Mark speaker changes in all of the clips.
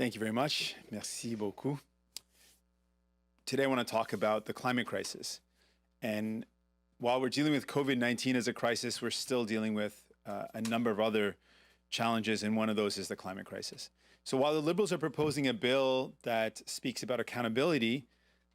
Speaker 1: Thank you very much. Merci beaucoup. Today I want to talk about the climate crisis. And while we're dealing with COVID-19 as a crisis, we're still dealing with a number of other challenges, and one of those is the climate crisis. So while the Liberals are proposing a bill that speaks about accountability,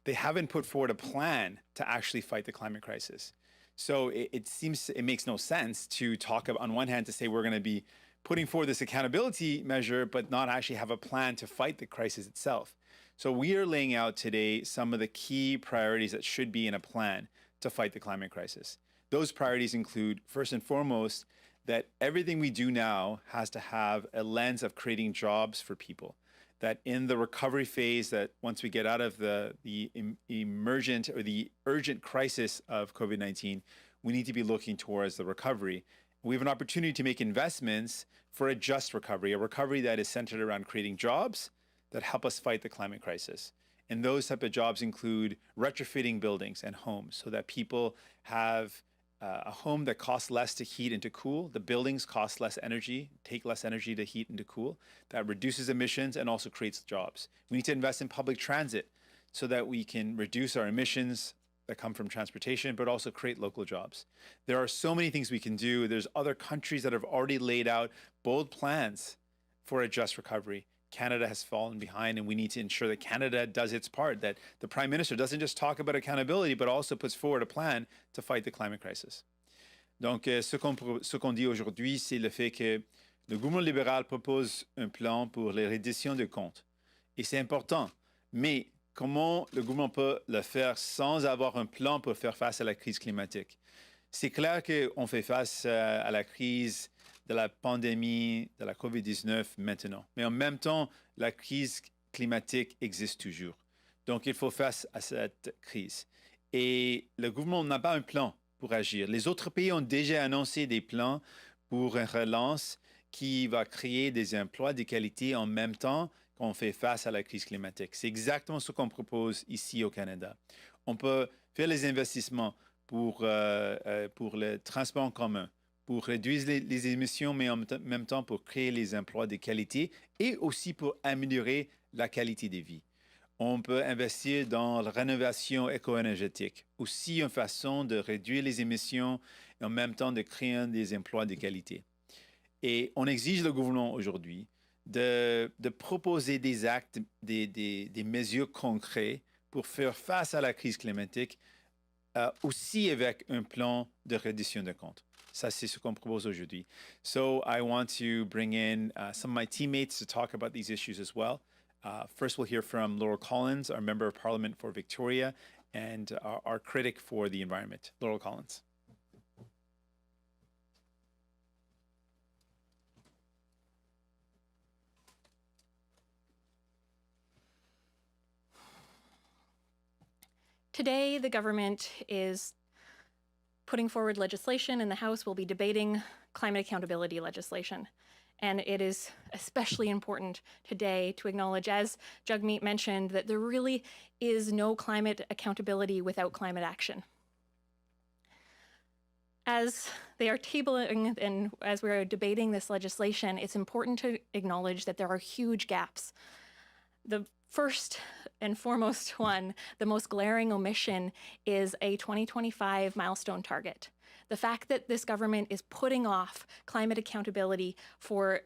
Speaker 1: they haven't put forward a plan to actually fight the climate crisis. So it seems it makes no sense to talk about, on one hand, to say we're going to be putting forward this accountability measure, but not actually have a plan to fight the crisis itself. So we are laying out today some of the key priorities that should be in a plan to fight the climate crisis. Those priorities include, first and foremost, that everything we do now has to have a lens of creating jobs for people. That in the recovery phase, that once we get out of the emergent or the urgent crisis of COVID-19, we need to be looking towards the recovery. We have an opportunity to make investments for a just recovery, a recovery that is centered around creating jobs that help us fight the climate crisis. And those type of jobs include retrofitting buildings and homes so that people have a home that costs less to heat and to cool. The buildings cost less energy, take less energy to heat and to cool. That reduces emissions and also creates jobs. We need to invest in public transit so that we can reduce our emissions that come from transportation, but also create local jobs. There are so many things we can do. There's other countries that have already laid out bold plans for a just recovery. Canada has fallen behind, and we need to ensure that Canada does its part, that the Prime Minister doesn't just talk about accountability, but also puts forward a plan to fight the climate crisis. Donc, ce qu'on dit aujourd'hui, c'est le fait que le gouvernement libéral propose un plan pour les redditions de comptes. Et c'est important, mais comment le gouvernement peut le faire sans avoir un plan pour faire face à la crise climatique? C'est clair qu'on fait face à la crise de la pandémie, de la COVID-19 maintenant. Mais en même temps, la crise climatique existe toujours. Donc, il faut faire face à cette crise. Et le gouvernement n'a pas un plan pour agir. Les autres pays ont déjà annoncé des plans pour une relance qui va créer des emplois de qualité en même temps qu'on fait face à la crise climatique. C'est exactement ce qu'on propose ici au Canada. On peut faire les investissements pour le transport en commun, pour réduire les émissions, mais en même temps pour créer les emplois de qualité et aussi pour améliorer la qualité de vie. On peut investir dans la rénovation éco-énergétique, aussi une façon de réduire les émissions et en même temps de créer des emplois de qualité. Et on exige le gouvernement aujourd'hui de proposer des actes, des mesures concrètes pour faire face à la crise climatique, aussi avec un plan de reddition de comptes. Ça, c'est ce qu'on propose aujourd'hui. So I want to bring in some of my teammates to talk about these issues as well. First, we'll hear from Laurel Collins, our Member of Parliament for Victoria, and our critic for the environment. Laurel Collins.
Speaker 2: Today, the government is putting forward legislation, and the House will be debating climate accountability legislation. And it is especially important today to acknowledge, as Jagmeet mentioned, that there really is no climate accountability without climate action. As they are tabling and as we're debating this legislation, it's important to acknowledge that there are huge gaps. The first and foremost one, the most glaring omission, is a 2025 milestone target. The fact that this government is putting off climate accountability for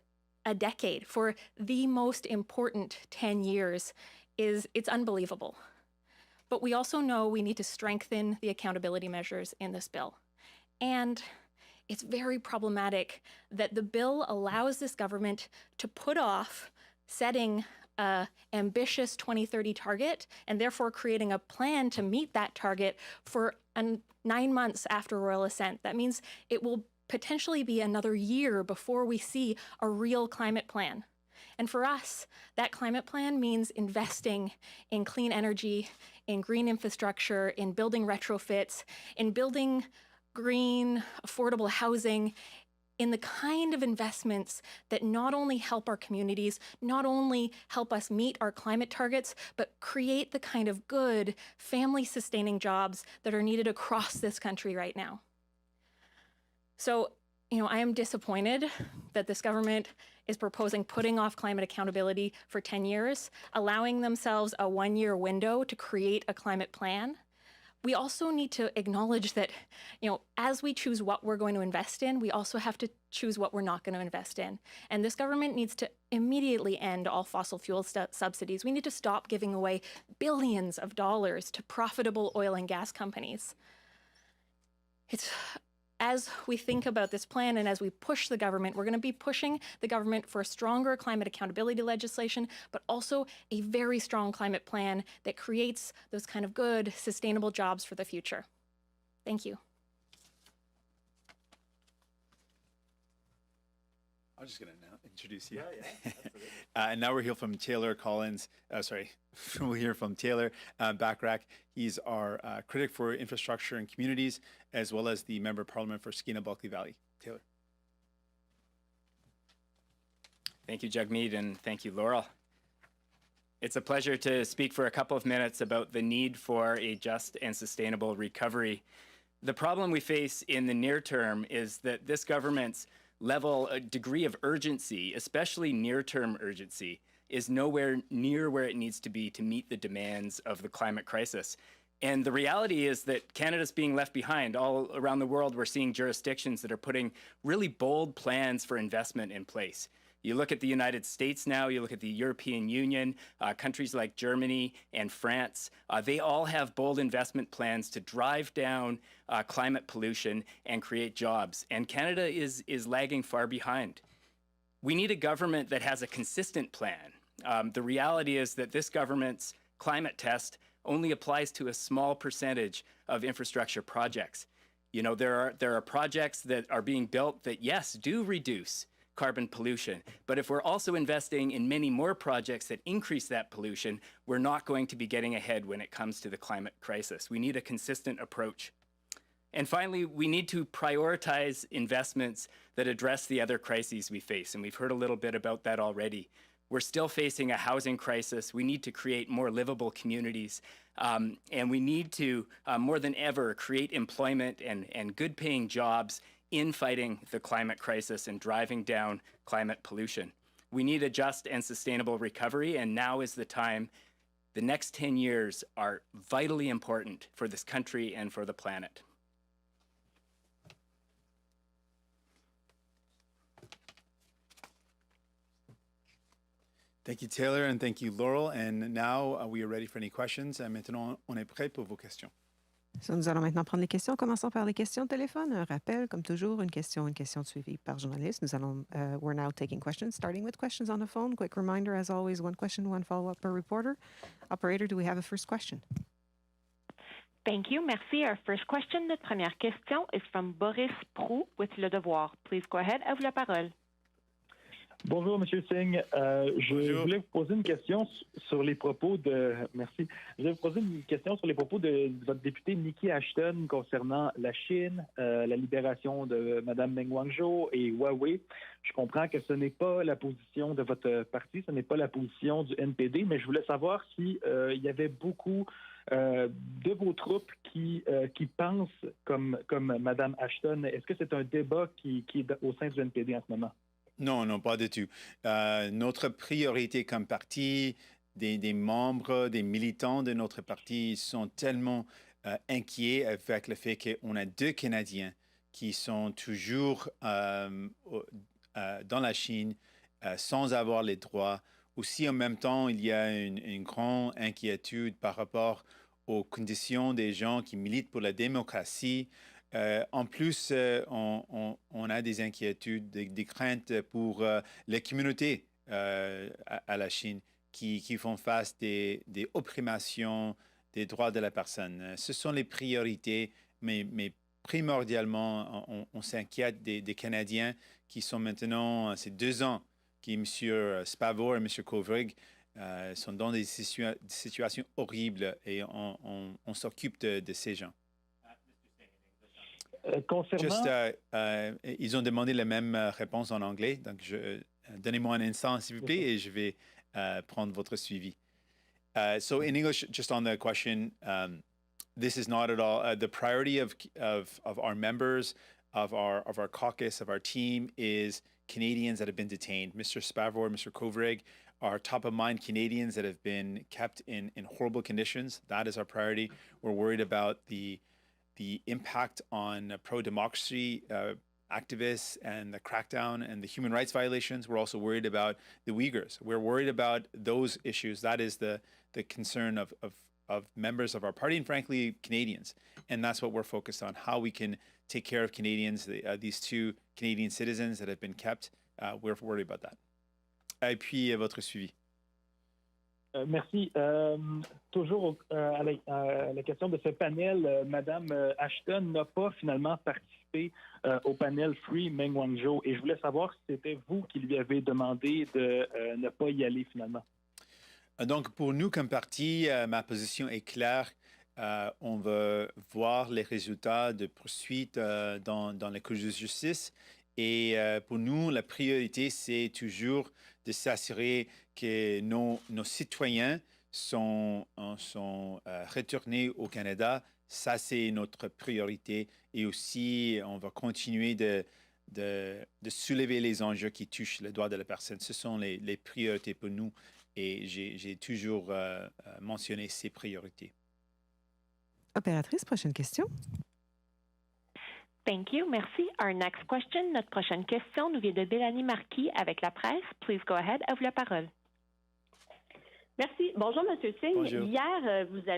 Speaker 2: a decade, for the most important 10 years, it's unbelievable. But we also know we need to strengthen the accountability measures in this bill. And it's very problematic that the bill allows this government to put off setting an ambitious 2030 target and therefore creating a plan to meet that target for 9 months after royal assent. That means it will potentially be another year before we see a real climate plan. And for us, that climate plan means investing in clean energy, in green infrastructure, in building retrofits, in building green, affordable housing, in the kind of investments that not only help our communities, not only help us meet our climate targets, but create the kind of good, family-sustaining jobs that are needed across this country right now. So I am disappointed that this government is proposing putting off climate accountability for 10 years, allowing themselves a 1-year window to create a climate plan. We also need to acknowledge that, as we choose what we're going to invest in, we also have to choose what we're not going to invest in. And this government needs to immediately end all fossil fuel subsidies. We need to stop giving away billions of dollars to profitable oil and gas companies. As we think about this plan and as we push the government, we're going to be pushing the government for stronger climate accountability legislation, but also a very strong climate plan that creates those kind of good, sustainable jobs for the future. Thank you.
Speaker 1: I'm just going to introduce you. And now we'll hear from Taylor Collins. We'll hear from Taylor Bachrach. He's our critic for infrastructure and communities, as well as the member of parliament for Skeena-Bulkley Valley. Taylor.
Speaker 3: Thank you, Jagmeet, and thank you, Laurel. It's a pleasure to speak for a couple of minutes about the need for a just and sustainable recovery. The problem we face in the near term is that this government's degree of urgency, especially near-term urgency, is nowhere near where it needs to be to meet the demands of the climate crisis. And the reality is that Canada's being left behind. All around the world, we're seeing jurisdictions that are putting really bold plans for investment in place. You look at the United States now, you look at the European Union, countries like Germany and France, they all have bold investment plans to drive down climate pollution and create jobs. And Canada is lagging far behind. We need a government that has a consistent plan. The reality is that this government's climate test only applies to a small percentage of infrastructure projects. There are projects that are being built that, yes, do reduce carbon pollution. But if we're also investing in many more projects that increase that pollution, we're not going to be getting ahead when it comes to the climate crisis. We need a consistent approach. And finally, we need to prioritize investments that address the other crises we face. And we've heard a little bit about that already. We're still facing a housing crisis. We need to create more livable communities. And we need to, more than ever, create employment and good-paying jobs in fighting the climate crisis and driving down climate pollution. We need a just and sustainable recovery, and now is the time. The next 10 years are vitally important for this country and for the planet.
Speaker 1: Thank you, Taylor, and thank you, Laurel. And now we are ready for any questions. Maintenant, on est prêt pour vos questions.
Speaker 4: So, nous allons maintenant prendre les questions. Commençons par les questions de téléphone. Un rappel, comme toujours, une question suivie par journaliste. We're now taking questions, starting with questions on the phone. Quick reminder, as always, one question, one follow-up per reporter. Operator, do we have a first question?
Speaker 5: Thank you. Merci. Our first question, notre première question, is from Boris Proulx with Le Devoir. Please go ahead. À vous la parole.
Speaker 6: Bonjour, M. Singh. Je voulais vous poser une question sur les propos de... Merci. Je voulais vous poser une question sur les propos de votre députée Nikki Ashton concernant la Chine, la libération de Mme Meng Wanzhou et Huawei. Je comprends que ce n'est pas la position de votre parti, ce n'est pas la position du NPD, mais je voulais savoir si il y avait beaucoup de vos troupes qui pensent comme Mme Ashton. Est-ce que c'est un débat qui est au sein du NPD en ce moment?
Speaker 1: Non, non, pas du tout. Notre priorité comme parti, des membres, des militants de notre parti sont tellement inquiets avec le fait qu'on a 2 Canadiens qui sont toujours dans la Chine sans avoir les droits. Aussi, en même temps, il y a une grande inquiétude par rapport aux conditions des gens qui militent pour la démocratie. En plus, on a des inquiétudes, des craintes pour les communautés à la Chine qui font face des opprimations des droits de la personne. Ce sont les priorités, mais primordialement, on s'inquiète des Canadiens qui sont maintenant, ces 2 ans, qui M. Spavor et M. Kovrig sont dans des situations horribles et on s'occupe de ces gens. Ils ont demandé la même réponse en anglais, donc donnez-moi un instant, s'il vous plaît, et je vais prendre votre suivi. So in English, just on the question, this is not at all the priority of our members of our caucus, of our team, is Canadians that have been detained. Mr. Spavor, Mr. Kovrig are top of mind Canadians that have been kept in horrible conditions. That is our priority. We're worried about the impact on pro-democracy activists and the crackdown and the human rights violations. We're also worried about the Uyghurs. We're worried about those issues. That is the concern of members of our party and frankly Canadians. And that's what we're focused on, how we can take care of Canadians, these two Canadian citizens that have been kept. We're worried about that. Et puis, votre suivi.
Speaker 6: Merci. Toujours à la question de ce panel, Madame Ashton n'a pas finalement participé au panel Free Meng Wanzhou et je voulais savoir si c'était vous qui lui avez demandé de ne pas y aller finalement.
Speaker 1: Donc, pour nous comme parti, ma position est claire. On veut voir les résultats de poursuites dans la Cour de justice. Et pour nous, la priorité, c'est toujours de s'assurer que nos citoyens sont retournés au Canada. Ça, c'est notre priorité. Et aussi, on va continuer de soulever les enjeux qui touchent les droits de la personne. Ce sont les priorités pour nous. Et j'ai toujours mentionné ces priorités.
Speaker 4: Opératrice, prochaine question.
Speaker 5: Thank you. Merci. Our next question, notre prochaine question nous vient de Mélanie Marquis avec la presse. Please go ahead. À vous la parole.
Speaker 7: Merci. Bonjour, M. Singh.
Speaker 1: Bonjour.
Speaker 7: Hier, vous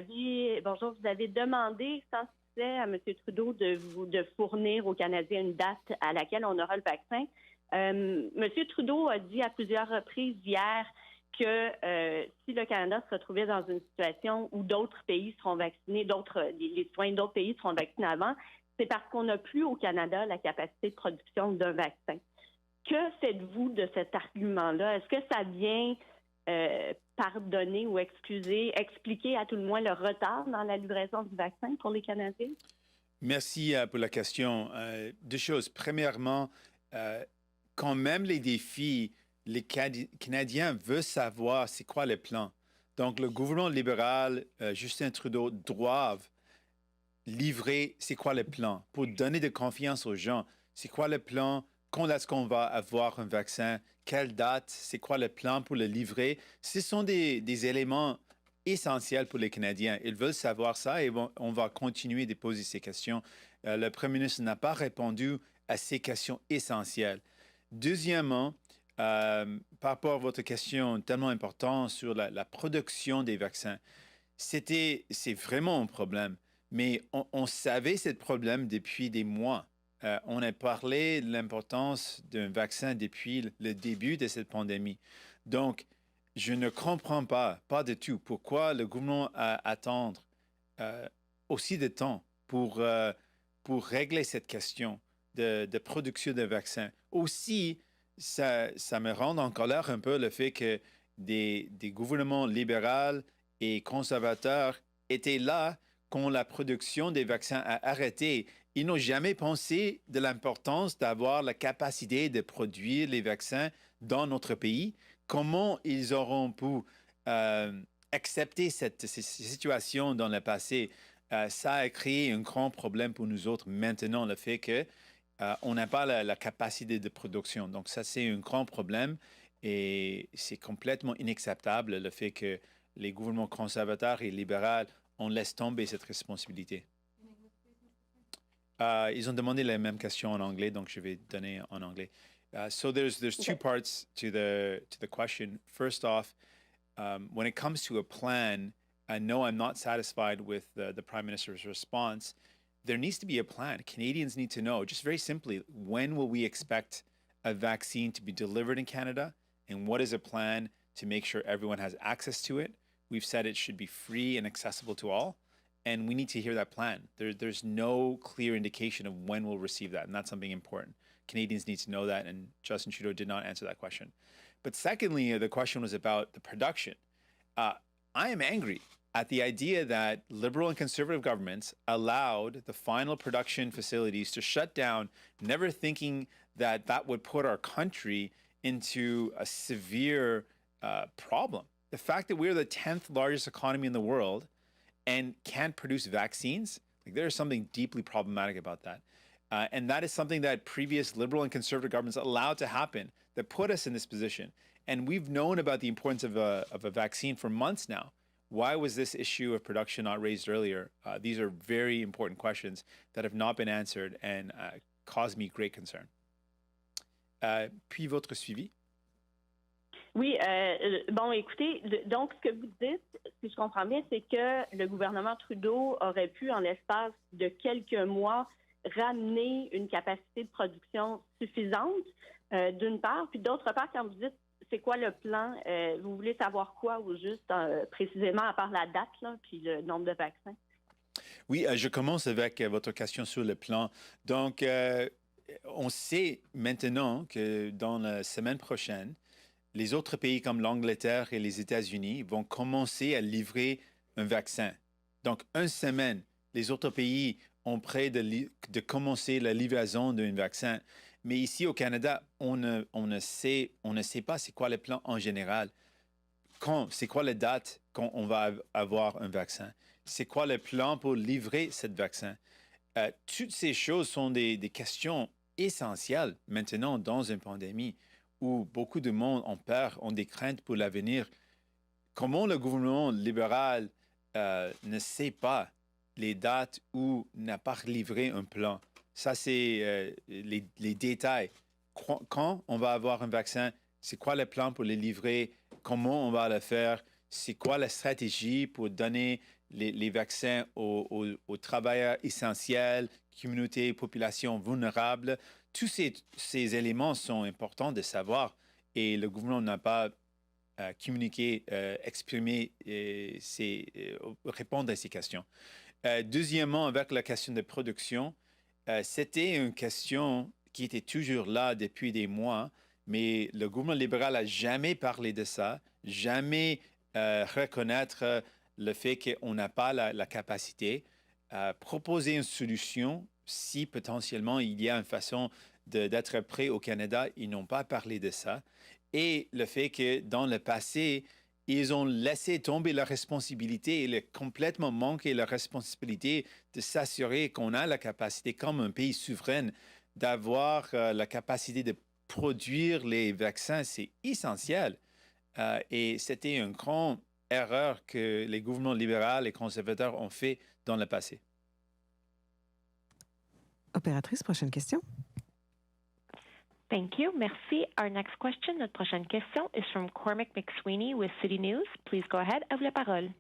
Speaker 7: avez demandé sans succès à M. Trudeau de fournir aux Canadiens une date à laquelle on aura le vaccin. M. Trudeau a dit à plusieurs reprises hier que si le Canada se retrouvait dans une situation où d'autres pays seront vaccinés, les citoyens d'autres pays seront vaccinés avant, c'est parce qu'on n'a plus au Canada la capacité de production d'un vaccin. Que faites-vous de cet argument-là? Est-ce que ça vient pardonner ou expliquer à tout le moins le retard dans la livraison du vaccin pour les Canadiens?
Speaker 1: Merci pour la question. Deux choses. Premièrement, quand même les défis, les Canadiens veulent savoir c'est quoi le plan. Donc, le gouvernement libéral, Justin Trudeau, doivent livrer c'est quoi le plan pour donner de confiance aux gens. C'est quoi le plan? Quand est-ce qu'on va avoir un vaccin? Quelle date? C'est quoi le plan pour le livrer? Ce sont des éléments essentiels pour les Canadiens. Ils veulent savoir ça et on va continuer de poser ces questions. Le Premier ministre n'a pas répondu à ces questions essentielles. Deuxièmement, par rapport à votre question tellement importante sur la production des vaccins, c'est vraiment un problème. Mais on savait ce problème depuis des mois. On a parlé de l'importance d'un vaccin depuis le début de cette pandémie. Donc, je ne comprends pas du tout pourquoi le gouvernement attend aussi de temps pour régler cette question de production de vaccins. Aussi, ça me rend en colère un peu le fait que des gouvernements libéraux et conservateurs étaient là quand la production des vaccins a arrêté. Ils n'ont jamais pensé de l'importance d'avoir la capacité de produire les vaccins dans notre pays. Comment ils auront pu accepter cette situation dans le passé? Ça a créé un grand problème pour nous autres maintenant, le fait qu'on n'a pas la capacité de production. Donc ça, c'est un grand problème et c'est complètement inacceptable le fait que les gouvernements conservateurs et libéraux on laisse tomber cette responsabilité. Ils ont demandé la même question en anglais, donc je vais donner en anglais. So there's two parts to the question. First off, when it comes to a plan, I know I'm not satisfied with the Prime Minister's response. There needs to be a plan. Canadians need to know, just very simply, when will we expect a vaccine to be delivered in Canada, and what is a plan to make sure everyone has access to it? We've said it should be free and accessible to all, and we need to hear that plan. There's no clear indication of when we'll receive that, and that's something important. Canadians need to know that, and Justin Trudeau did not answer that question. But secondly, the question was about the production. I am angry at the idea that Liberal and Conservative governments allowed the final production facilities to shut down, never thinking that that would put our country into a severe problem. The fact that we're the 10th largest economy in the world and can't produce vaccines, like there's something deeply problematic about that. And that is something that previous Liberal and Conservative governments allowed to happen that put us in this position. And we've known about the importance of a vaccine for months now. Why was this issue of production not raised earlier? These are very important questions that have not been answered and cause me great concern. Puis votre suivi?
Speaker 7: Oui, bon, écoutez, donc ce que vous dites, si je comprends bien, c'est que le gouvernement Trudeau aurait pu, en l'espace de quelques mois, ramener une capacité de production suffisante, d'une part, puis d'autre part, quand vous dites c'est quoi le plan, vous voulez savoir quoi au juste, précisément, à part la date, là, puis le nombre de vaccins?
Speaker 1: Oui, je commence avec votre question sur le plan. Donc, on sait maintenant que dans la semaine prochaine, les autres pays comme l'Angleterre et les États-Unis vont commencer à livrer un vaccin. Donc, une semaine, les autres pays ont prêt de commencer la livraison d'un vaccin. Mais ici au Canada, on ne sait pas c'est quoi le plan en général. C'est quoi la date quand on va avoir un vaccin? C'est quoi le plan pour livrer ce vaccin? Toutes ces choses sont des questions essentielles maintenant dans une pandémie où beaucoup de monde ont des craintes pour l'avenir. Comment le gouvernement libéral ne sait pas les dates ou n'a pas livré un plan? Ça, c'est les détails. Quand on va avoir un vaccin, c'est quoi le plan pour le livrer? Comment on va le faire? C'est quoi la stratégie pour donner les vaccins aux travailleurs essentiels, communautés, populations vulnérables? Tous ces éléments sont importants de savoir et le gouvernement n'a pas communiqué, exprimé, répondre à ces questions. Deuxièmement, avec la question de production, c'était une question qui était toujours là depuis des mois, mais le gouvernement libéral n'a jamais parlé de ça, jamais reconnaître le fait qu'on n'a pas la capacité, proposer une solution si potentiellement il y a une façon d'être prêt au Canada. Ils n'ont pas parlé de ça. Et le fait que dans le passé, ils ont laissé tomber la responsabilité et complètement manqué la responsabilité de s'assurer qu'on a la capacité, comme un pays souverain, d'avoir la capacité de produire les vaccins. C'est essentiel. Et c'était une grande erreur que les gouvernements libéraux et conservateurs ont fait dans le passé.
Speaker 4: Opératrice, prochaine question.
Speaker 5: Thank you. Merci. Our next question, notre prochaine question, is from Cormac McSweeney with City News. Please go ahead. À vous la parole.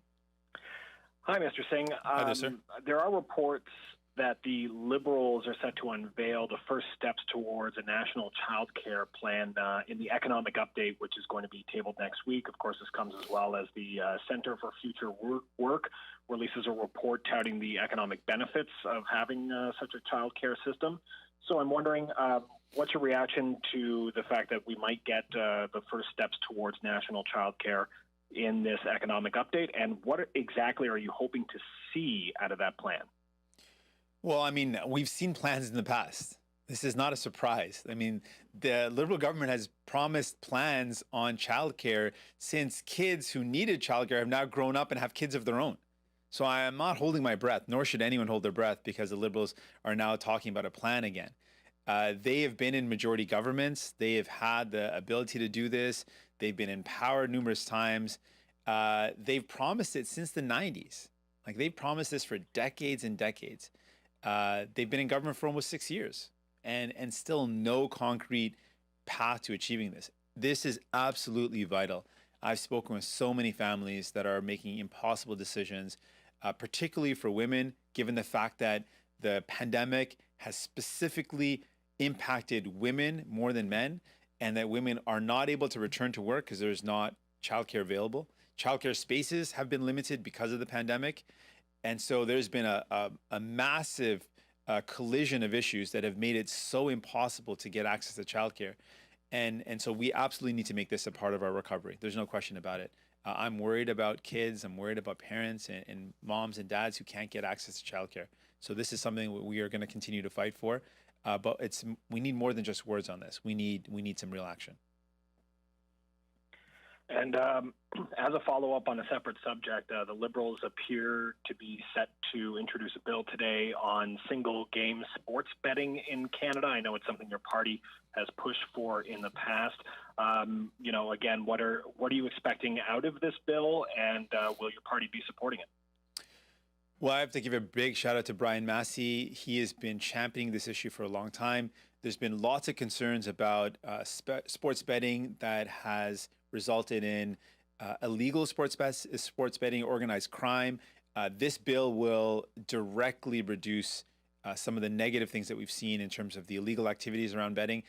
Speaker 8: Hi, Mr. Singh.
Speaker 1: Hi there, sir.
Speaker 8: There are reports that the Liberals are set to unveil the first steps towards a national child care plan in the economic update, which is going to be tabled next week. Of course, this comes as well as the Centre for Future Work releases a report touting the economic benefits of having such a child care system. So I'm wondering, what's your reaction to the fact that we might get the first steps towards national child care in this economic update, and what exactly are you hoping to see out of that plan?
Speaker 1: Well, I mean, we've seen plans in the past. This is not a surprise. I mean, the Liberal government has promised plans on childcare since kids who needed childcare have now grown up and have kids of their own. So I am not holding my breath, nor should anyone hold their breath because the Liberals are now talking about a plan again. They have been in majority governments. They have had the ability to do this. They've been in power numerous times. They've promised it since the 90s. Like, they've promised this for decades and decades. They've been in government for almost 6 years and still no concrete path to achieving this. This is absolutely vital. I've spoken with so many families that are making impossible decisions, particularly for women, given the fact that the pandemic has specifically impacted women more than men, and that women are not able to return to work because there's not childcare available. Childcare spaces have been limited because of the pandemic. And so there's been a massive collision of issues that have made it so impossible to get access to childcare. And so we absolutely need to make this a part of our recovery. There's no question about it. I'm worried about kids. I'm worried about parents and moms and dads who can't get access to childcare. So this is something we are going to continue to fight for. But we need more than just words on this. We need some real action.
Speaker 8: And as a follow-up on a separate subject, the Liberals appear to be set to introduce a bill today on single-game sports betting in Canada. I know it's something your party has pushed for in the past. Again, what are you expecting out of this bill, and will your party be supporting it?
Speaker 1: Well, I have to give a big shout out to Brian Massey. He has been championing this issue for a long time. There's been lots of concerns about sports betting that has resulted in illegal sports betting, organized crime. This bill will directly reduce some of the negative things that we've seen in terms of the illegal activities around betting.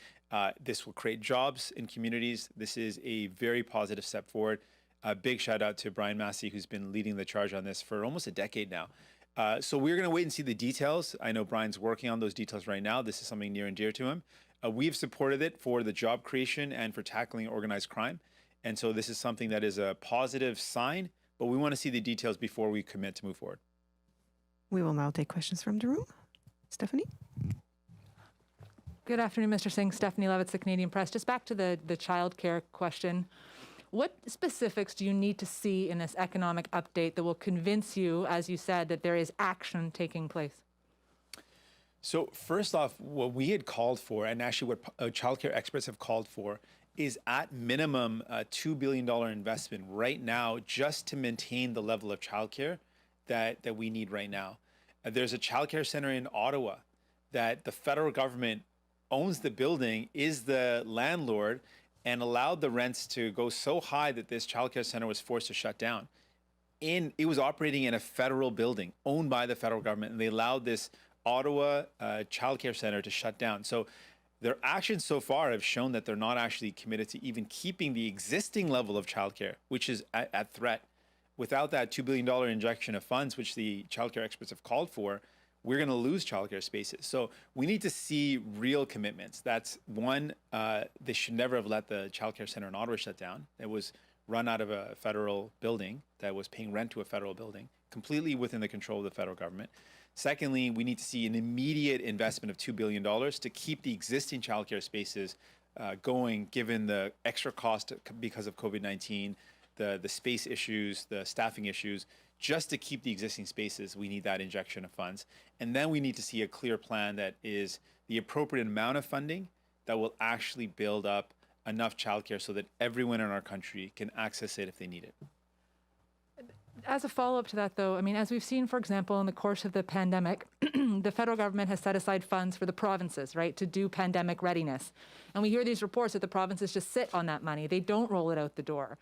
Speaker 1: This will create jobs in communities. This is a very positive step forward. A big shout out to Brian Massey, who's been leading the charge on this for almost a decade now. So we're going to wait and see the details. I know Brian's working on those details right now. This is something near and dear to him. We've supported it for the job creation and for tackling organized crime. And so this is something that is a positive sign, but we want to see the details before we commit to move forward.
Speaker 4: We will now take questions from the room. Stephanie?
Speaker 9: Good afternoon, Mr. Singh. Stephanie Levitz, the Canadian Press. Just back to the childcare question. What specifics do you need to see in this economic update that will convince you, as you said, that there is action taking place?
Speaker 1: So first off, what we had called for, and actually what childcare experts have called for, is at minimum a $2 billion investment right now just to maintain the level of childcare that we need right now. There's a childcare center in Ottawa that the federal government owns the building, is the landlord, and allowed the rents to go so high that this childcare center was forced to shut down. It was operating in a federal building owned by the federal government, and they allowed this Ottawa childcare center to shut down. So their actions so far have shown that they're not actually committed to even keeping the existing level of childcare, which is at threat. Without that $2 billion injection of funds, which the childcare experts have called for, we're going to lose childcare spaces. So we need to see real commitments. That's one, they should never have let the childcare center in Ottawa shut down. It was run out of a federal building that was paying rent to a federal building, completely within the control of the federal government. Secondly, we need to see an immediate investment of $2 billion to keep the existing childcare spaces going, given the extra cost because of COVID-19, the space issues, the staffing issues. Just to keep the existing spaces, we need that injection of funds. And then we need to see a clear plan that is the appropriate amount of funding that will actually build up enough childcare so that everyone in our country can access it if they need it.
Speaker 9: As a follow-up to that, though, I mean, as we've seen, for example, in the course of the pandemic, the federal government has set aside funds for the provinces, right, to do pandemic readiness. And we hear these reports that the provinces just sit on that money. They don't roll it out the door.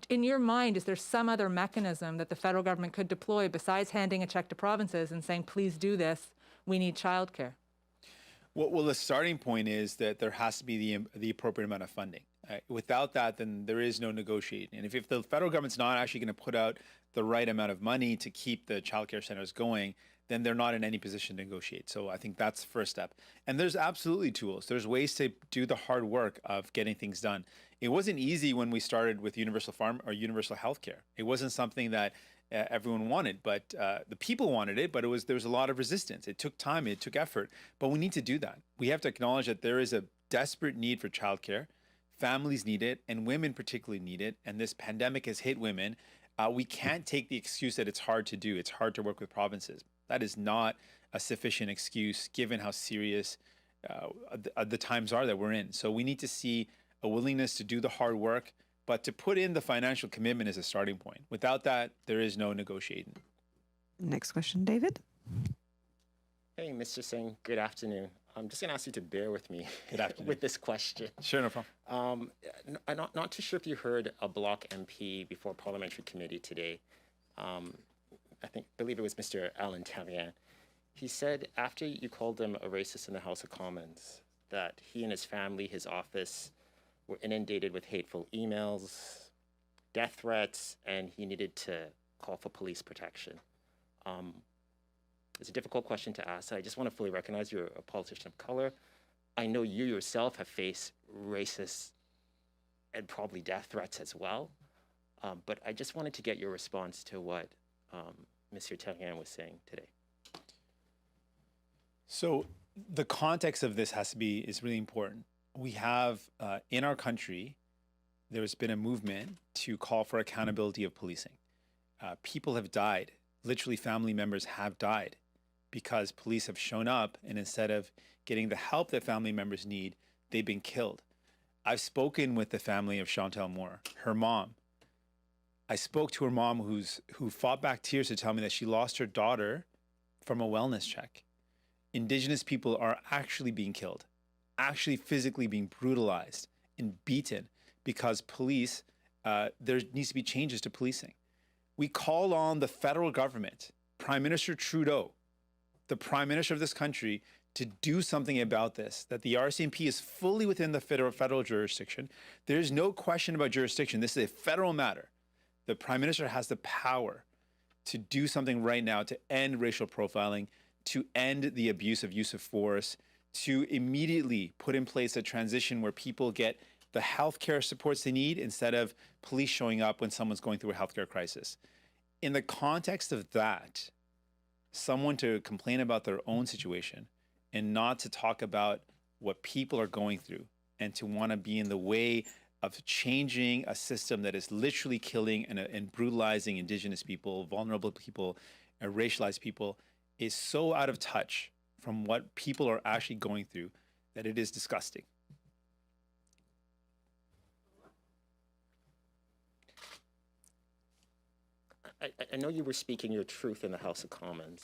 Speaker 9: In your mind, is there some other mechanism that the federal government could deploy besides handing a check to provinces and saying, please do this, we need childcare?
Speaker 1: Well, the starting point is that there has to be the appropriate amount of funding. Without that, then there is no negotiating. And if the federal government's not actually going to put out the right amount of money to keep the childcare centers going, then they're not in any position to negotiate. So I think that's the first step. And there's absolutely tools. There's ways to do the hard work of getting things done. It wasn't easy when we started with universal universal health care. It wasn't something that everyone wanted, but the people wanted it, but there was a lot of resistance. It took time, it took effort, but we need to do that. We have to acknowledge that there is a desperate need for childcare. Families need it, and women particularly need it, and this pandemic has hit women. We can't take the excuse that it's hard to do. It's hard to work with provinces. That is not a sufficient excuse given how serious the times are that we're in. So we need to see a willingness to do the hard work, but to put in the financial commitment as a starting point. Without that, there is no negotiating.
Speaker 4: Next question, David.
Speaker 10: Hey, Mr. Singh, good afternoon. I'm just going to ask you to bear with me with this question.
Speaker 1: Sure, no problem.
Speaker 10: I'm not too sure if you heard a Bloc MP before Parliamentary Committee today. I believe it was Mr. Alan Tallien. He said after you called him a racist in the House of Commons, that he and his family, his office, were inundated with hateful emails, death threats, and he needed to call for police protection. It's a difficult question to ask. I just want to fully recognize you're a politician of color. I know you yourself have faced racist and probably death threats as well. But I just wanted to get your response to what Mr. Tallien was saying today.
Speaker 1: So the context of this is really important. We have in our country there's been a movement to call for accountability of policing. People have died, literally family members have died because police have shown up and instead of getting the help that family members need, they've been killed. I've spoken with the family of Chantel Moore, her mom. I spoke to her mom who fought back tears to tell me that she lost her daughter from a wellness check. Indigenous people are actually being killed, actually physically being brutalized and beaten because police, there needs to be changes to policing. We call on the federal government, Prime Minister Trudeau, the Prime Minister of this country, to do something about this, that the RCMP is fully within the federal jurisdiction. There's no question about jurisdiction. This is a federal matter. The Prime Minister has the power to do something right now to end racial profiling, to end the abuse of use of force, to immediately put in place a transition where people get the healthcare supports they need instead of police showing up when someone's going through a healthcare crisis. In the context of that, someone to complain about their own situation and not to talk about what people are going through and to want to be in the way of changing a system that is literally killing and brutalizing Indigenous people, vulnerable people, racialized people, is so out of touch from what people are actually going through that it is disgusting.
Speaker 10: I know you were speaking your truth in the House of Commons,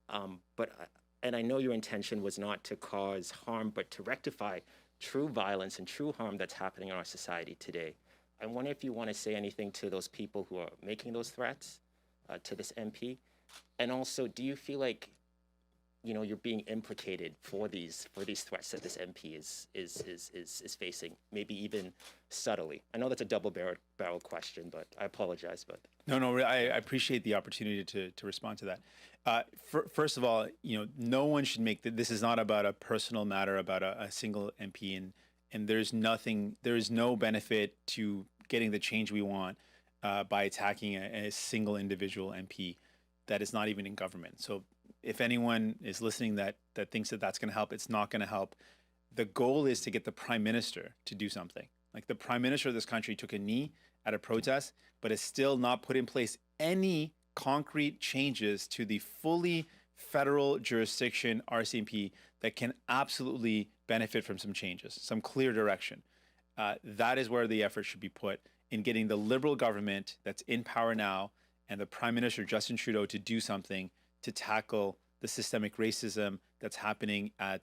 Speaker 10: and I know your intention was not to cause harm, but to rectify true violence and true harm that's happening in our society today. I wonder if you want to say anything to those people who are making those threats to this MP, and also, do you feel like you're being implicated for these threats that this MP is facing, maybe even subtly? I know that's a double-barreled question, but I apologize. But
Speaker 1: no, I appreciate the opportunity to respond to that. First of all, no one should make this is not about a personal matter about a single MP, and there is no benefit to getting the change we want by attacking a single individual MP that is not even in government. So if anyone is listening that thinks that that's going to help, it's not going to help. The goal is to get the Prime Minister to do something. Like the Prime Minister of this country took a knee at a protest, but has still not put in place any concrete changes to the fully federal jurisdiction RCMP that can absolutely benefit from some changes, some clear direction. That is where the effort should be put in getting the Liberal government that's in power now and the Prime Minister Justin Trudeau to do something to tackle the systemic racism that's happening at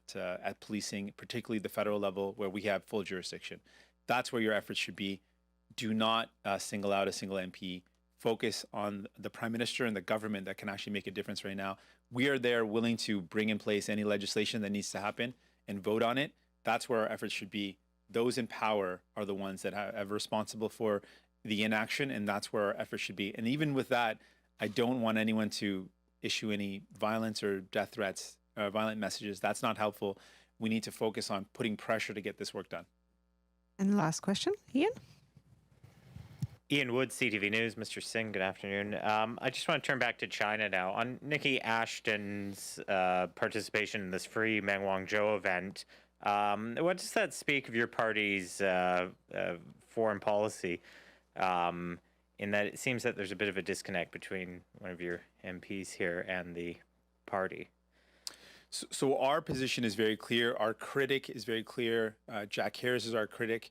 Speaker 1: policing, particularly the federal level where we have full jurisdiction. That's where your efforts should be. Do not single out a single MP. Focus on the Prime Minister and the government that can actually make a difference right now. We are there willing to bring in place any legislation that needs to happen and vote on it. That's where our efforts should be. Those in power are the ones that are responsible for the inaction, and that's where our efforts should be. And even with that, I don't want anyone to issue any violence or death threats, violent messages. That's not helpful. We need to focus on putting pressure to get this work done.
Speaker 4: And last question, Ian?
Speaker 11: Ian Wood, CTV News. Mr. Singh, good afternoon. I just want to turn back to China now. On Nikki Ashton's participation in this free Meng Wanzhou event, what does that speak of your party's foreign policy? In that it seems that there's a bit of a disconnect between one of your MPs here and the party.
Speaker 1: So our position is very clear. Our critic is very clear. Jack Harris is our critic,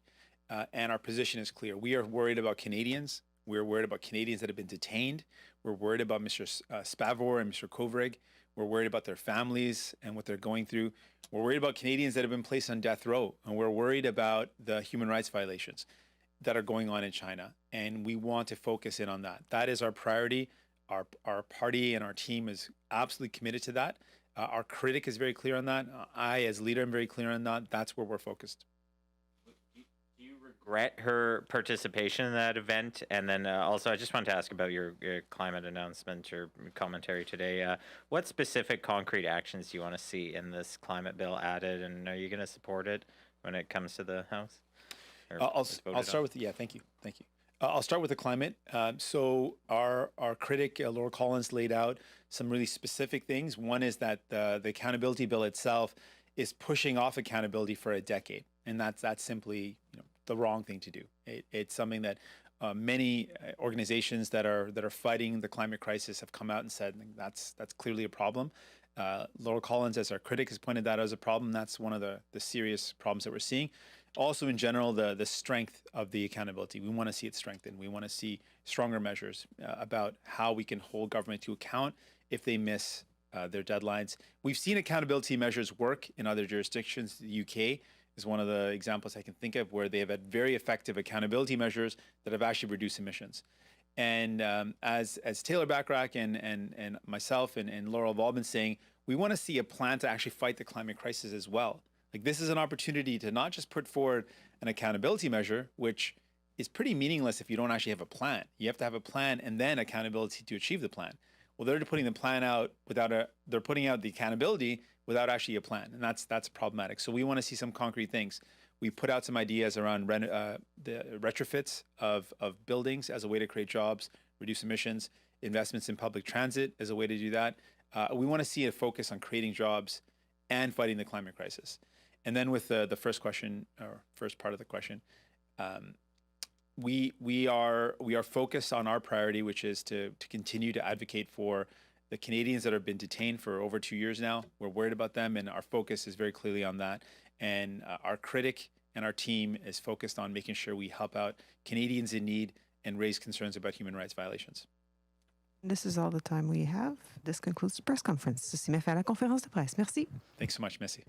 Speaker 1: and our position is clear. We are worried about Canadians. We're worried about Canadians that have been detained. We're worried about Mr. Spavor and Mr. Kovrig. We're worried about their families and what they're going through. We're worried about Canadians that have been placed on death row, and we're worried about the human rights violations that are going on in China, and we want to focus in on that. That is our priority. Our party and our team is absolutely committed to that. Our critic is very clear on that. I, as leader, am very clear on that. That's where we're focused.
Speaker 11: Do you regret her participation in that event? And then also, I just wanted to ask about your climate announcement or commentary today. What specific concrete actions do you want to see in this climate bill added, and are you going to support it when it comes to the House?
Speaker 1: I'll start with thank you. I'll start with the climate. So our critic Laurel Collins laid out some really specific things. One is that the accountability bill itself is pushing off accountability for a decade, and that's simply the wrong thing to do. It's something that many organizations that are fighting the climate crisis have come out and said that's clearly a problem. Laurel Collins, as our critic, has pointed that out as a problem. That's one of the serious problems that we're seeing. Also, in general, the strength of the accountability. We want to see it strengthened. We want to see stronger measures about how we can hold government to account if they miss their deadlines. We've seen accountability measures work in other jurisdictions. The UK is one of the examples I can think of where they have had very effective accountability measures that have actually reduced emissions. And as Taylor Bachrach and myself and Laurel have all been saying, we want to see a plan to actually fight the climate crisis as well. Like, this is an opportunity to not just put forward an accountability measure, which is pretty meaningless if you don't actually have a plan. You have to have a plan and then accountability to achieve the plan. Well, they're putting the plan out they're putting out the accountability without actually a plan, and that's problematic. So we want to see some concrete things. We put out some ideas around the retrofits of buildings as a way to create jobs, reduce emissions, investments in public transit as a way to do that. We want to see a focus on creating jobs and fighting the climate crisis. And then with the first question, or first part of the question, we are focused on our priority, which is to continue to advocate for the Canadians that have been detained for over 2 years now. We're worried about them, and our focus is very clearly on that. And our critic and our team is focused on making sure we help out Canadians in need and raise concerns about human rights violations.
Speaker 4: This is all the time we have. This concludes the press conference. Ceci met fin à la conférence de presse. Merci.
Speaker 1: Thanks so much, Missy.